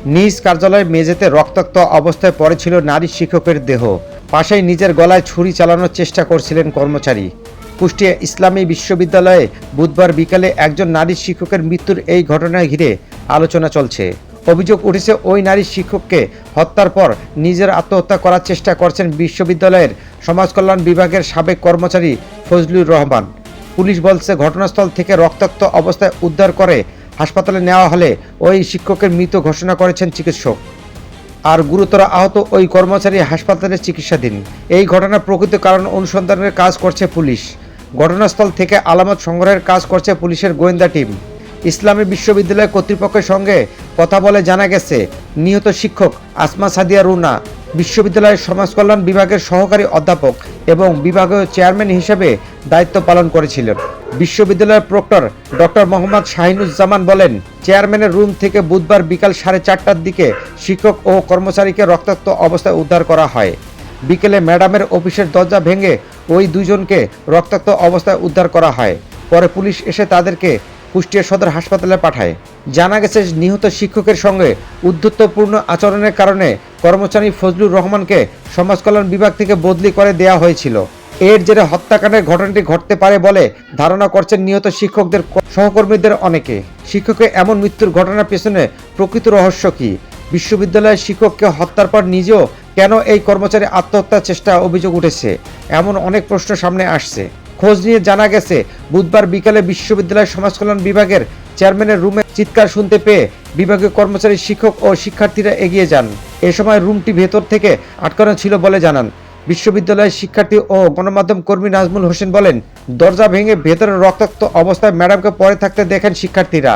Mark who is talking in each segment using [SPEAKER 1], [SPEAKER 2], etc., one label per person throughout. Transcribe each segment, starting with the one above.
[SPEAKER 1] নিজ কার্যালয়ের মেঝেতে রক্তাক্ত অবস্থায় পড়েছিল নারী শিক্ষকের দেহ। পাশেই নিজের গলায় ছুরি চালানোর চেষ্টা করছিলেন কর্মচারী। কুষ্টিয়া ইসলামী বিশ্ববিদ্যালয়ে বুধবার বিকালে একজন নারী শিক্ষকের মৃত্যুর এই ঘটনায় ঘিরে আলোচনা চলছে। অভিযোগ উঠেছে ওই নারী শিক্ষককে হত্যার পর নিজের আত্মহত্যা করার চেষ্টা করছেন বিশ্ববিদ্যালয়ের সমাজকল্যাণ বিভাগের সাবেক কর্মচারী ফজলুর রহমান। পুলিশ বলছে ঘটনাস্থল থেকে রক্তাক্ত অবস্থায় উদ্ধার করে হাসপাতালে নেওয়া হলে ওই শিক্ষকের মৃত ঘোষণা করেছেন চিকিৎসক। আর গুরুতর আহত ওই কর্মচারী হাসপাতালে চিকিৎসাধীন। এই ঘটনার প্রকৃত কারণ অনুসন্ধানের কাজ করছে পুলিশ। ঘটনাস্থল থেকে আলামত সংগ্রহের কাজ করছে পুলিশের গোয়েন্দা টিম। ইসলামী বিশ্ববিদ্যালয় কর্তৃপক্ষের সঙ্গে কথা বলে জানা গেছে, নিহত শিক্ষক আসমা সাদিয়া রুনা বিশ্ববিদ্যালয়ের সমাজকল্যাণ বিভাগের সহকারী অধ্যাপক এবং বিভাগীয় চেয়ারম্যান হিসেবে দায়িত্ব পালন করেছিলেন। বিশ্ববিদ্যালয়ের প্রক্টর ডক্টর মোহাম্মদ শাহিনুজ্জামান বলেন, চেয়ারম্যানের রুম থেকে বুধবার বিকাল 4:30টার দিকে শিক্ষক ও কর্মচারীকে রক্তাক্ত অবস্থায় উদ্ধার করা হয়। বিকেলে ম্যাডামের অফিসের দরজা ভেঙে ওই দুজনকে রক্তাক্ত অবস্থায় উদ্ধার করা হয়। পরে পুলিশ এসে তাদেরকে কুষ্টিয়া সদর হাসপাতালে পাঠায়। জানা গেছে, নিহত শিক্ষকের সঙ্গে উদ্ধত্তপূর্ণ আচরণের কারণে কর্মচারী ফজলুর রহমানকে সমাজকল্যাণ বিভাগ থেকে বদলি করে দেওয়া হয়েছিল। এর জেরে হত্যাকাণ্ডের ঘটনাটি ঘটতে পারে বলে ধারণা করছেন নিহত শিক্ষকদের সহকর্মীদের অনেকে। শিক্ষকের এমন মৃত্যুর ঘটনার পেছনে প্রকৃত রহস্য কী? বিশ্ববিদ্যালয়ের শিক্ষককে হত্যার পর নিজেও কেন এই কর্মচারী আত্মহত্যার চেষ্টা অভিযোগ উঠেছে, এমন অনেক প্রশ্ন সামনে আসছে। খোঁজ নিয়ে জানা গেছে, বুধবার বিকালে বিশ্ববিদ্যালয়ের সমাজকল্যাণ বিভাগের চেয়ারম্যানের রুমে চিৎকার শুনতে পেয়ে বিভাগীয় কর্মচারী, শিক্ষক ও শিক্ষার্থীরা এগিয়ে যান। এ সময় রুমটি ভেতর থেকে আটকানো ছিল বলে জানান বিশ্ববিদ্যালয়ের শিক্ষার্থী ও গণমাধ্যম কর্মী নাজমুল হোসেন। বলেন, দরজা ভেঙে ভেতরে রক্তাক্ত অবস্থায় ম্যাডামকে পড়ে থাকতে দেখেন শিক্ষার্থীরা।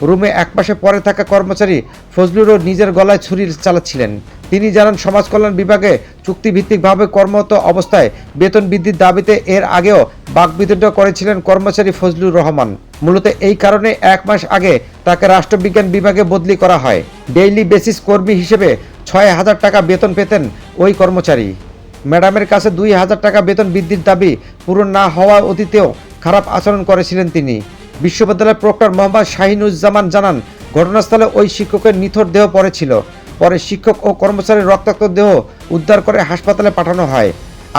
[SPEAKER 1] রুমে একপাশে পড়ে থাকা কর্মচারী ফজলুরও নিজের গলায় ছুরি চালাচ্ছিলেন। তিনি জানান, সমাজকল্যাণ বিভাগে চুক্তিভিত্তিকভাবে কর্মরত অবস্থায় বেতন বৃদ্ধির দাবিতে এর আগেও বাকবিতণ্ডা করেছিলেন কর্মচারী ফজলুর রহমান। মূলত এই কারণে 1 মাস আগে তাকে রাষ্ট্রবিজ্ঞান বিভাগে বদলি করা হয়। ডেইলি বেসিস কর্মী হিসেবে 6,000 টাকা বেতন পেতেন ওই কর্মচারী। ম্যাডামের কাছে 2,000 টাকা বেতন বৃদ্ধির দাবি পূরণ না হওয়া অতীতেও খারাপ আচরণ করেছিলেন তিনি। বিশ্ববিদ্যালয়ের প্রক্টর মোহাম্মদ শাহিনুজ্জামান জানান, ঘটনাস্থলে ওই শিক্ষকের নিথর দেহ পড়েছিল। পরে শিক্ষক ও কর্মচারীর রক্তাক্ত দেহ উদ্ধার করে হাসপাতালে পাঠানো হয়।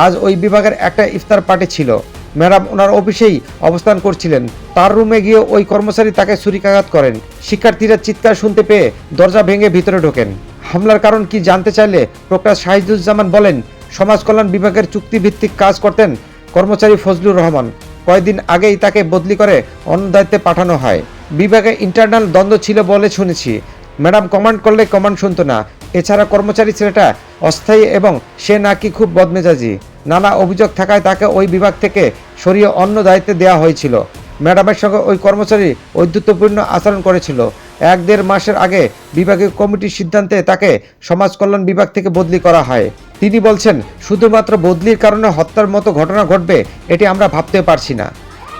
[SPEAKER 1] আজ ওই বিভাগের একটা ইফতার পার্টি ছিল। ম্যাডাম ওনার অফিসেই অবস্থান করছিলেন। তার রুমে গিয়ে ওই কর্মচারী তাকে ছুরিকাঘাত করেন। শিক্ষার্থীরা চিৎকার শুনতে পেয়ে দরজা ভেঙে ভিতরে ঢোকেন। হামলার কারণ কি জানতে চাইলে প্রক্টর শাহিনুজ্জামান বলেন, সমাজকল্যাণ বিভাগের চুক্তিভিত্তিক কাজ করতেন কর্মচারী ফজলুর রহমান। কয়েকদিন আগেই তাকে বদলি করে অন্য দায়িত্বে পাঠানো হয়। বিভাগে ইন্টারনাল দ্বন্দ্ব ছিল বলে শুনেছি। ম্যাডাম কমান্ড করলে কমান্ড শুনতো না। এছাড়া কর্মচারী ছেলেটা অস্থায়ী এবং সে নাকি খুব বদমেজাজি। নানা অভিযোগ থাকায় তাকে ওই বিভাগ থেকে সরিয়ে অন্য দায়িত্বে দেওয়া হয়েছিল। ম্যাডামের সঙ্গে ওই কর্মচারী ঔদ্ধত্যপূর্ণ আচরণ করেছিল। 1-1.5 মাসের আগে বিভাগীয় কমিটির সিদ্ধান্তে তাকে সমাজকল্যাণ বিভাগ থেকে বদলি করা হয়। তিনি বলছেন, শুধুমাত্র বদলির কারণে হত্যার মতো ঘটনা ঘটবে এটি আমরা ভাবতে পারছি না।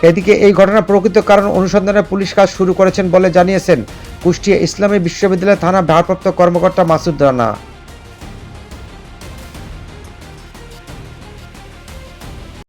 [SPEAKER 1] এদিকে এই ঘটনার প্রকৃত কারণ অনুসন্ধানে পুলিশ কাজ শুরু করেছেন বলে জানিয়েছেন কুষ্টিয়া ইসলামী বিশ্ববিদ্যালয় থানা ভারপ্রাপ্ত কর্মকর্তা মাসুদ রানা।